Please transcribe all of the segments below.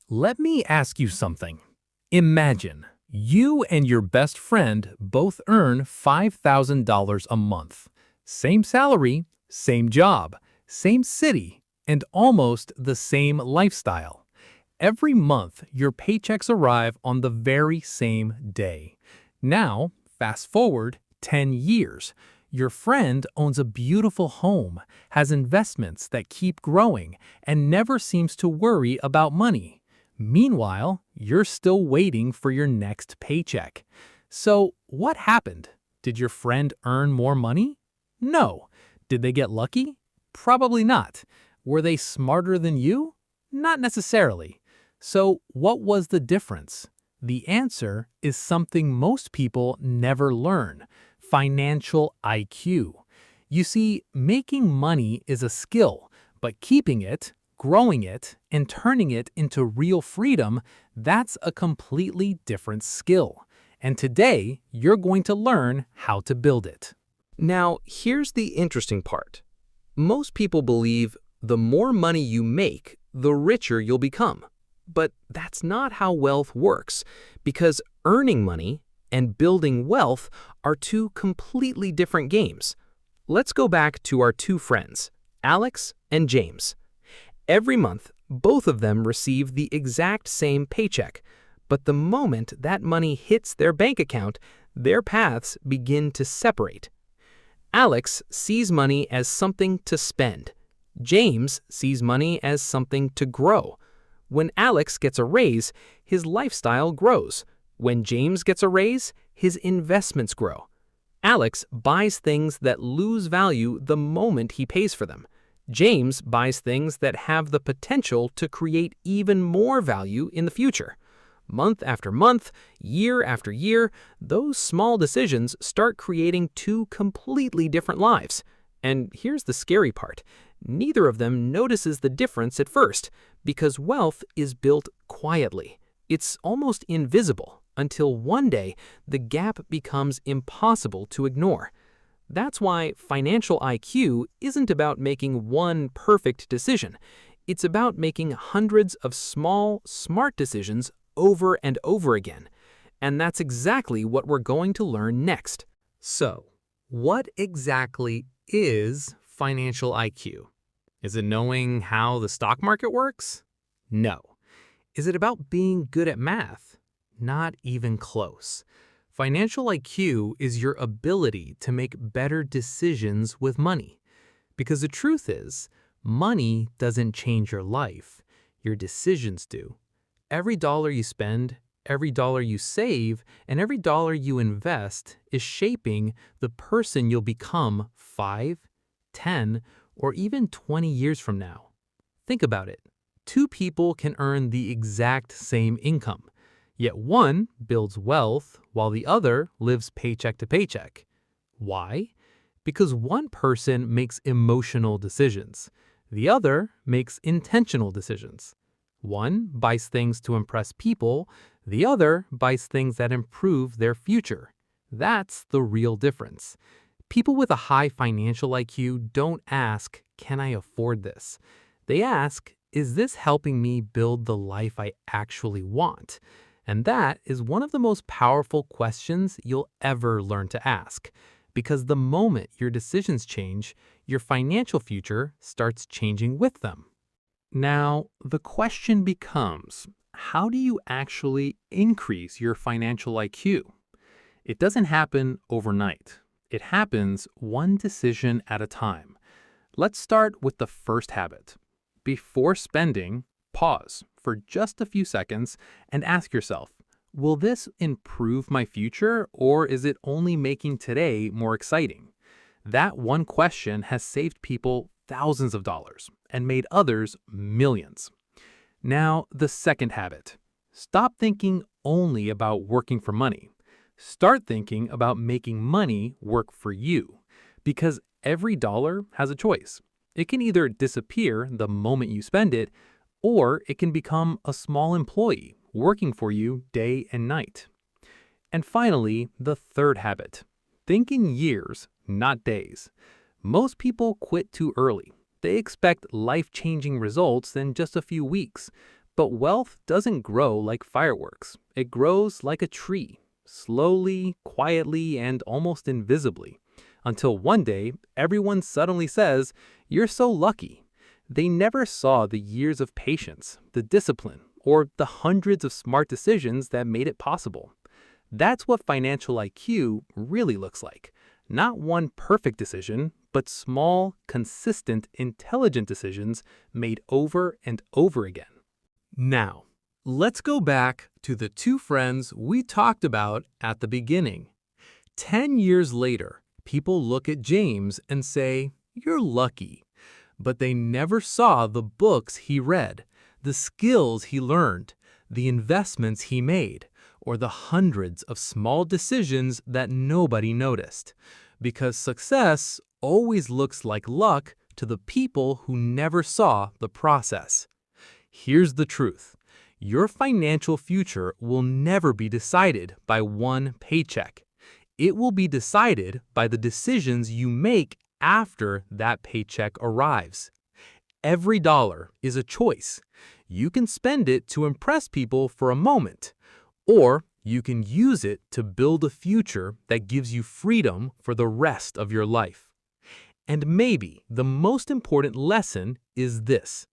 Let me ask you something. Imagine you and your best friend both earn $5,000 a month. Same salary, same job, same city, and almost the same lifestyle. Every month, your paychecks arrive on the very same day. Now, fast forward 10 years. Your friend owns a beautiful home, has investments that keep growing, and never seems to worry about money. Meanwhile, you're still waiting for your next paycheck. So, what happened? Did your friend earn more money? No. Did they get lucky? Probably not. Were they smarter than you? Not necessarily. So, what was the difference? The answer is something most people never learn: financial IQ. You see, making money is a skill, but keeping it, growing it, and turning it into real freedom, that's a completely different skill. And today, you're going to learn how to build it. Now, here's the interesting part. Most people believe the more money you make, the richer you'll become. But that's not how wealth works, because earning money and building wealth are two completely different games. Let's go back to our two friends, Alex and James. Every month, both of them receive the exact same paycheck, but the moment that money hits their bank account, their paths begin to separate. Alex sees money as something to spend. James sees money as something to grow. When Alex gets a raise, his lifestyle grows. When James gets a raise, his investments grow. Alex buys things that lose value the moment he pays for them. James buys things that have the potential to create even more value in the future. Month after month, year after year, those small decisions start creating two completely different lives. And here's the scary part. Neither of them notices the difference at first, because wealth is built quietly. It's almost invisible until one day the gap becomes impossible to ignore. That's why financial IQ isn't about making one perfect decision. It's about making hundreds of small, smart decisions over and over again. And that's exactly what we're going to learn next. So, what exactly is financial IQ? Is it knowing how the stock market works? No. Is it about being good at math? Not even close. Financial IQ is your ability to make better decisions with money. Because the truth is, money doesn't change your life. Your decisions do. Every dollar you spend, every dollar you save, and every dollar you invest is shaping the person you'll become 5, 10, or even 20 years from now. Think about it. Two people can earn the exact same income. Yet one builds wealth while the other lives paycheck to paycheck. Why? Because one person makes emotional decisions. The other makes intentional decisions. One buys things to impress people. The other buys things that improve their future. That's the real difference. People with a high financial IQ don't ask, "Can I afford this?" They ask, "Is this helping me build the life I actually want?" And that is one of the most powerful questions you'll ever learn to ask. Because the moment your decisions change, your financial future starts changing with them. Now, the question becomes, how do you actually increase your financial IQ? It doesn't happen overnight. It happens one decision at a time. Let's start with the first habit. Before spending, pause for just a few seconds and ask yourself, will this improve my future, or is it only making today more exciting? That one question has saved people thousands of dollars and made others millions. Now, the second habit. Stop thinking only about working for money. Start thinking about making money work for you, because every dollar has a choice. It can either disappear the moment you spend it, or it can become a small employee working for you day and night. And finally, the third habit. Think in years, not days. Most people quit too early. They expect life-changing results in just a few weeks. But wealth doesn't grow like fireworks. It grows like a tree, slowly, quietly, and almost invisibly, until one day everyone suddenly says, "You're so lucky." They never saw the years of patience, the discipline, or the hundreds of smart decisions that made it possible. That's what financial IQ really looks like. Not one perfect decision, but small, consistent, intelligent decisions made over and over again. Now, let's go back to the two friends we talked about at the beginning. 10 years later, people look at James and say, "You're lucky." But they never saw the books he read, the skills he learned, the investments he made, or the hundreds of small decisions that nobody noticed. Because success always looks like luck to the people who never saw the process. Here's the truth. Your financial future will never be decided by one paycheck. It will be decided by the decisions you make after that paycheck arrives. Every dollar is a choice. You can spend it to impress people for a moment, or you can use it to build a future that gives you freedom for the rest of your life. And maybe the most important lesson is this: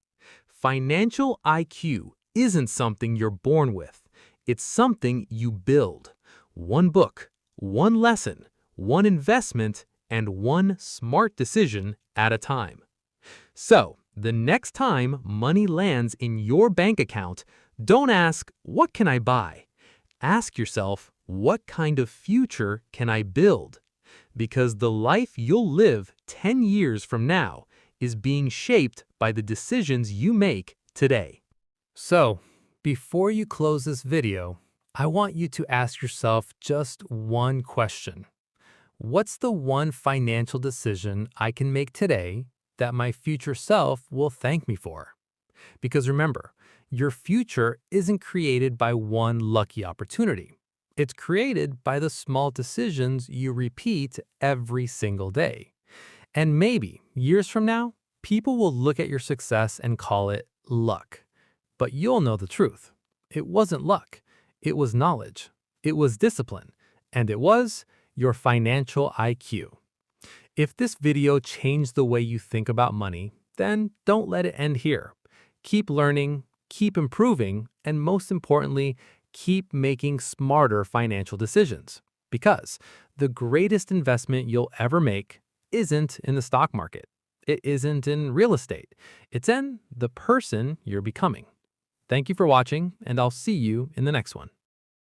financial IQ isn't something you're born with. It's something you build. One book, one lesson, one investment, and one smart decision at a time. So, the next time money lands in your bank account, don't ask, "What can I buy?" Ask yourself, "What kind of future can I build?" Because the life you'll live 10 years from now is being shaped by the decisions you make today. So, before you close this video, I want you to ask yourself just one question. What's the one financial decision I can make today that my future self will thank me for? Because remember, your future isn't created by one lucky opportunity. It's created by the small decisions you repeat every single day. And maybe years from now, people will look at your success and call it luck. But you'll know the truth. It wasn't luck. It was knowledge. It was discipline. And it was your financial IQ. If this video changed the way you think about money, then don't let it end here. Keep learning, keep improving, and most importantly, keep making smarter financial decisions. Because the greatest investment you'll ever make isn't in the stock market. It isn't in real estate. It's in the person you're becoming. Thank you for watching, and I'll see you in the next one.